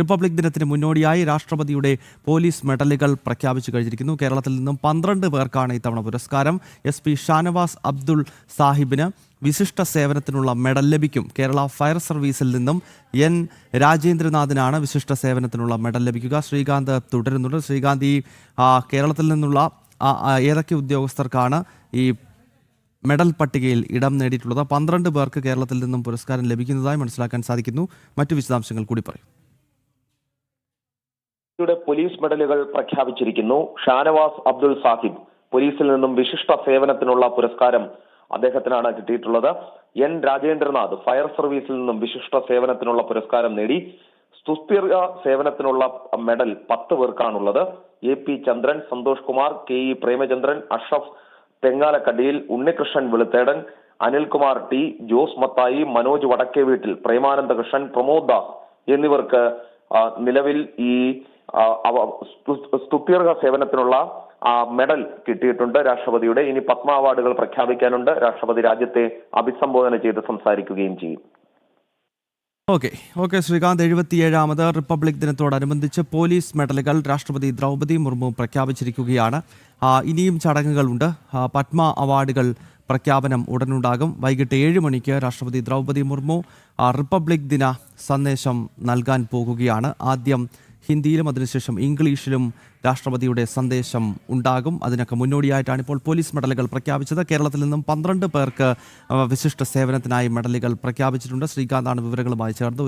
Republic ദിനത്തിന് മുന്നോടിയായി രാഷ്ട്രപതിയുടെ പോലീസ് മെഡലുകൾ പ്രഖ്യാപിച്ചു കഴിഞ്ഞിരിക്കുന്നു. കേരളത്തിൽ നിന്നും 12 പേർക്കാണ് ഇത്തവണ പുരസ്കാരം. SP ഷാനവാസ് അബ്ദുൾ സാഹിബിന് വിശിഷ്ട സേവനത്തിനുള്ള മെഡൽ ലഭിക്കും. കേരള ഫയർ സർവീസിൽ നിന്നും N രാജേന്ദ്രനാഥിനാണ് വിശിഷ്ട സേവനത്തിനുള്ള മെഡൽ ലഭിക്കുക. ശ്രീകാന്ത് തുടരുന്നുണ്ട്. ശ്രീകാന്ത്, ഈ കേരളത്തിൽ നിന്നുള്ള ഏതൊക്കെ ഉദ്യോഗസ്ഥർക്കാണ് ഈ മെഡൽ പട്ടികയിൽ ഇടം നേടിയിട്ടുള്ളത്? 12 പേർക്ക് കേരളത്തിൽ നിന്നും പുരസ്കാരം ലഭിക്കുന്നതായി മനസ്സിലാക്കാൻ സാധിക്കുന്നു. മറ്റു വിശദാംശങ്ങൾ കൂടി പറയും. പോലീസ് മെഡലുകൾ പ്രഖ്യാപിച്ചിരിക്കുന്നു. ഷാനവാസ് അബ്ദുൾ സാഹിബ് പോലീസിൽ നിന്നും വിശിഷ്ട സേവനത്തിനുള്ള പുരസ്കാരം അദ്ദേഹത്തിനാണ് കിട്ടിയിട്ടുള്ളത്. N രാജേന്ദ്രനാഥ് ഫയർ സർവീസിൽ നിന്നും വിശിഷ്ട സേവനത്തിനുള്ള പുരസ്കാരം നേടി. സുസ്ഥിര സേവനത്തിനുള്ള മെഡൽ 10 പേർക്കാണുള്ളത്. AP ചന്ദ്രൻ, സന്തോഷ് കുമാർ, KE പ്രേമചന്ദ്രൻ, അഷ്റഫ് തെങ്ങാലക്കടിയിൽ, ഉണ്ണികൃഷ്ണൻ വെളുത്തേടൻ, അനിൽകുമാർ T, ജോസ് മത്തായി, മനോജ് വടക്കേ വീട്ടിൽ, പ്രേമാനന്ദ കൃഷ്ണൻ, പ്രമോദ് ദാസ് എന്നിവർക്ക് നിലവിൽ ഈ സുസ്ഥിര സേവനത്തിനുള്ള മെഡൽ കിട്ടിയിട്ടുണ്ട് രാഷ്ട്രപതിയുടെ. ഇനി പത്മ അവാർഡുകൾ പ്രഖ്യാപിക്കാനുണ്ട്. രാഷ്ട്രപതി രാജ്യത്തെ അഭിസംബോധന ചെയ്ത് സംസാരിക്കുകയും ചെയ്യും. ഓക്കെ ശ്രീകാന്ത്, 77ാമത് റിപ്പബ്ലിക് ദിനത്തോടനുബന്ധിച്ച് പോലീസ് മെഡലുകൾ രാഷ്ട്രപതി ദ്രൗപദി മുർമു പ്രഖ്യാപിച്ചിരിക്കുകയാണ്. ഇനിയും ചടങ്ങുകളുണ്ട്. പത്മ അവാർഡുകൾ പ്രഖ്യാപനം ഉടനുണ്ടാകും. വൈകിട്ട് 7 മണിക്ക് രാഷ്ട്രപതി ദ്രൗപദി മുർമു റിപ്പബ്ലിക് ദിന സന്ദേശം നൽകാൻ പോകുകയാണ്. ആദ്യം ഹിന്ദിയിലും അതിനുശേഷം ഇംഗ്ലീഷിലും രാഷ്ട്രപതിയുടെ സന്ദേശം ഉണ്ടാകും. അതിനൊക്കെ മുന്നോടിയായിട്ടാണ് ഇപ്പോൾ പോലീസ് മെഡലുകൾ പ്രഖ്യാപിച്ചത്. കേരളത്തിൽ നിന്നും 12 പേർക്ക് വിശിഷ്ട സേവനത്തിനായി മെഡലുകൾ പ്രഖ്യാപിച്ചിട്ടുണ്ട്. ശ്രീകാന്താണ് വിവരങ്ങളുമായി ചേർന്നത്.